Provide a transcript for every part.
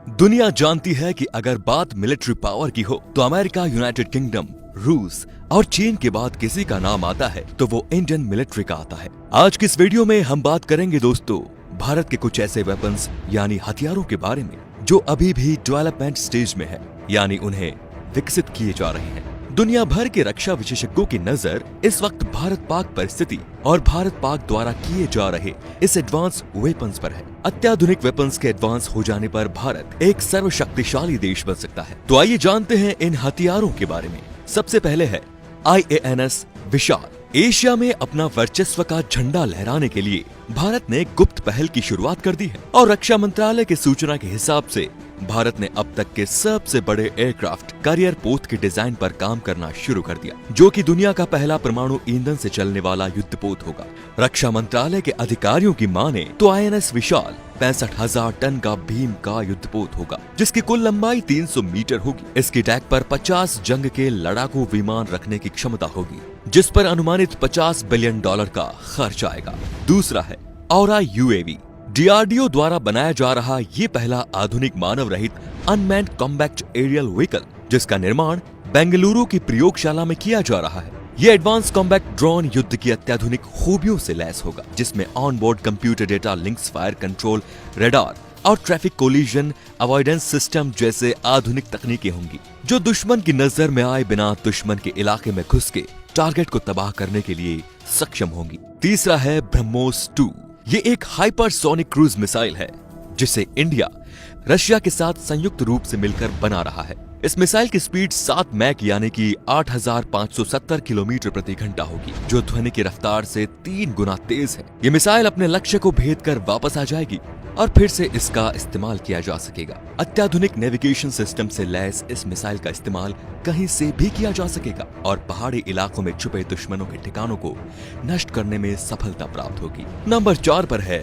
दुनिया जानती है कि अगर बात मिलिट्री पावर की हो तो अमेरिका, यूनाइटेड किंगडम, रूस और चीन के बाद किसी का नाम आता है तो वो इंडियन मिलिट्री का आता है। आज की इस वीडियो में हम बात करेंगे दोस्तों भारत के कुछ ऐसे वेपन्स यानी हथियारों के बारे में जो अभी भी डेवलपमेंट स्टेज में है, यानी उन्हें विकसित किए जा रहे हैं। दुनिया भर के रक्षा विशेषज्ञों की नजर इस वक्त भारत पाक परिस्थिति और भारत पाक द्वारा किए जा रहे इस एडवांस वेपन्स पर है। अत्याधुनिक वेपन्स के एडवांस हो जाने पर भारत एक सर्वशक्तिशाली देश बन सकता है। तो आइए जानते हैं इन हथियारों के बारे में। सबसे पहले है IANS विशाल। एशिया में अपना वर्चस्व का झंडा लहराने के लिए भारत ने गुप्त पहल की शुरुआत कर दी है और रक्षा मंत्रालय की सूचना के हिसाब से भारत ने अब तक के सबसे बड़े एयरक्राफ्ट कैरियर पोत के डिजाइन पर काम करना शुरू कर दिया, जो कि दुनिया का पहला परमाणु ईंधन से चलने वाला युद्धपोत होगा। रक्षा मंत्रालय के अधिकारियों की माने तो INS विशाल 65,000 टन का भीम का युद्धपोत होगा, जिसकी कुल लंबाई 300 मीटर होगी। इसकी टैंक पर 50 जंग के लड़ाकू विमान रखने की क्षमता होगी, जिस पर अनुमानित $50 बिलियन का खर्च आएगा। दूसरा है औरा UAV। DRDO द्वारा बनाया जा रहा ये पहला आधुनिक मानव रहित अनमैन्ड कॉम्बैट एरियल व्हीकल, जिसका निर्माण बेंगलुरु की प्रयोगशाला में किया जा रहा है। ये एडवांस कॉम्बैट ड्रोन युद्ध की अत्याधुनिक खूबियों से लैस होगा, जिसमें on board computer data links, fire control, radar और ट्रैफिक कोलिजन अवॉइडेंस सिस्टम जैसे आधुनिक तकनीकें होंगी, जो दुश्मन की नजर में आए बिना दुश्मन के इलाके में घुस के टारगेट को तबाह करने के लिए सक्षम होंगी। तीसरा है ब्रह्मोस 2। ये एक हाइपरसोनिक क्रूज मिसाइल है, जिसे इंडिया रशिया के साथ संयुक्त रूप से मिलकर बना रहा है। इस मिसाइल की स्पीड 7 मैक यानी कि 8,570 किलोमीटर प्रति घंटा होगी, जो ध्वनि की रफ्तार से 3 गुना तेज है। ये मिसाइल अपने लक्ष्य को भेद कर वापस आ जाएगी और फिर से इसका इस्तेमाल किया जा सकेगा। अत्याधुनिक नेविगेशन सिस्टम से लैस इस मिसाइल का इस्तेमाल कहीं से भी किया जा सकेगा और पहाड़ी इलाकों में छुपे दुश्मनों के ठिकानों को नष्ट करने में सफलता प्राप्त होगी। नंबर 4 पर है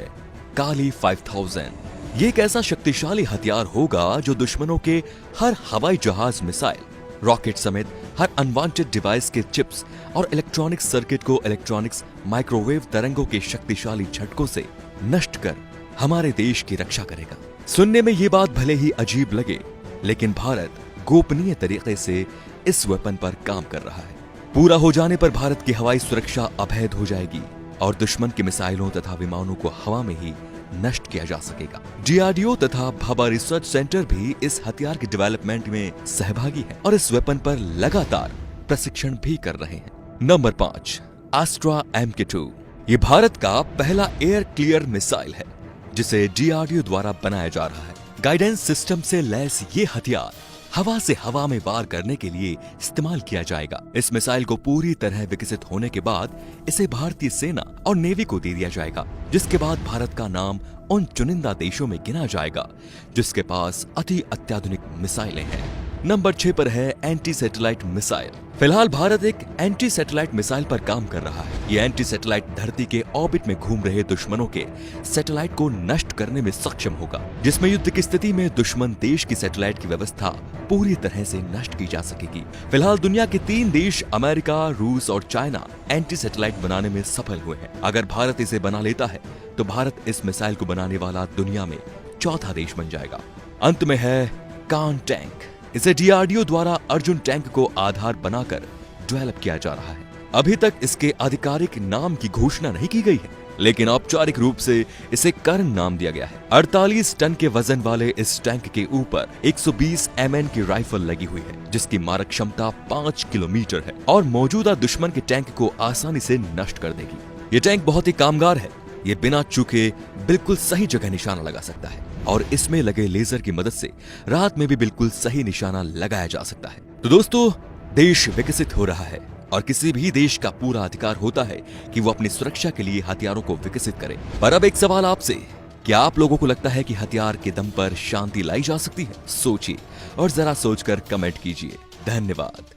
काली 5000। ये एक ऐसा शक्तिशाली हथियार होगा जो दुश्मनों के हर हवाई जहाज, मिसाइल, रॉकेट समेत हर अनवांटेड डिवाइस के चिप्स और इलेक्ट्रॉनिक सर्किट को इलेक्ट्रॉनिक्स माइक्रोवेव तरंगों के शक्तिशाली झटकों से नष्ट कर हमारे देश की रक्षा करेगा। सुनने में ये बात भले ही अजीब लगे, लेकिन भारत गोपनीय तरीके से इस वेपन पर काम कर रहा है। पूरा हो जाने पर भारत की हवाई सुरक्षा अभेद हो जाएगी और दुश्मन के मिसाइलों तथा विमानों को हवा में ही नष्ट किया जा सकेगा। DRDO तथा भाभा रिसर्च सेंटर भी इस हथियार के डेवलपमेंट में सहभागी है और इस वेपन पर लगातार प्रशिक्षण भी कर रहे हैं। Number 5 Astra MK2। ये भारत का पहला एयर क्लियर मिसाइल है, जिसे DRDO द्वारा बनाया जा रहा है। गाइडेंस सिस्टम से लैस ये हथियार हवा से हवा में वार करने के लिए इस्तेमाल किया जाएगा। इस मिसाइल को पूरी तरह विकसित होने के बाद इसे भारतीय सेना और नेवी को दे दिया जाएगा, जिसके बाद भारत का नाम उन चुनिंदा देशों में गिना जाएगा जिसके पास अति अत्याधुनिक मिसाइलें हैं। नंबर 6 पर है एंटी सैटेलाइट मिसाइल। फिलहाल भारत एक एंटी सैटेलाइट मिसाइल पर काम कर रहा है। ये एंटी सैटेलाइट धरती के ऑर्बिट में घूम रहे दुश्मनों के सैटेलाइट को नष्ट करने में सक्षम होगा, जिसमें युद्ध की स्थिति में दुश्मन देश की सैटेलाइट की व्यवस्था पूरी तरह से नष्ट की जा सकेगी। फिलहाल दुनिया के 3 देश अमेरिका, रूस और चाइना एंटी सैटेलाइट बनाने में सफल हुए हैं। अगर भारत इसे बना लेता है तो भारत इस मिसाइल को बनाने वाला दुनिया में चौथा देश बन जाएगा। अंत में है कान टैंक। इसे DRDO द्वारा अर्जुन टैंक को आधार बनाकर डेवलप किया जा रहा है। अभी तक इसके आधिकारिक नाम की घोषणा नहीं की गई है, लेकिन औपचारिक रूप से इसे कर्ण नाम दिया गया है। 48 टन के वजन वाले इस टैंक के ऊपर 120 mm की राइफल लगी हुई है, जिसकी मारक क्षमता 5 किलोमीटर है और मौजूदा दुश्मन के टैंक को आसानी से नष्ट कर देगी। ये टैंक बहुत ही कामगार है। ये बिना चूके बिल्कुल सही जगह निशाना लगा सकता है और इसमें लगे लेजर की मदद से रात में भी बिल्कुल सही निशाना लगाया जा सकता है। तो दोस्तों, देश विकसित हो रहा है और किसी भी देश का पूरा अधिकार होता है कि वो अपनी सुरक्षा के लिए हथियारों को विकसित करे। पर अब एक सवाल आपसे, क्या आप लोगों को लगता है कि हथियार के दम पर शांति लाई जा सकती है? सोचिए और जरा सोचकर कमेंट कीजिए। धन्यवाद।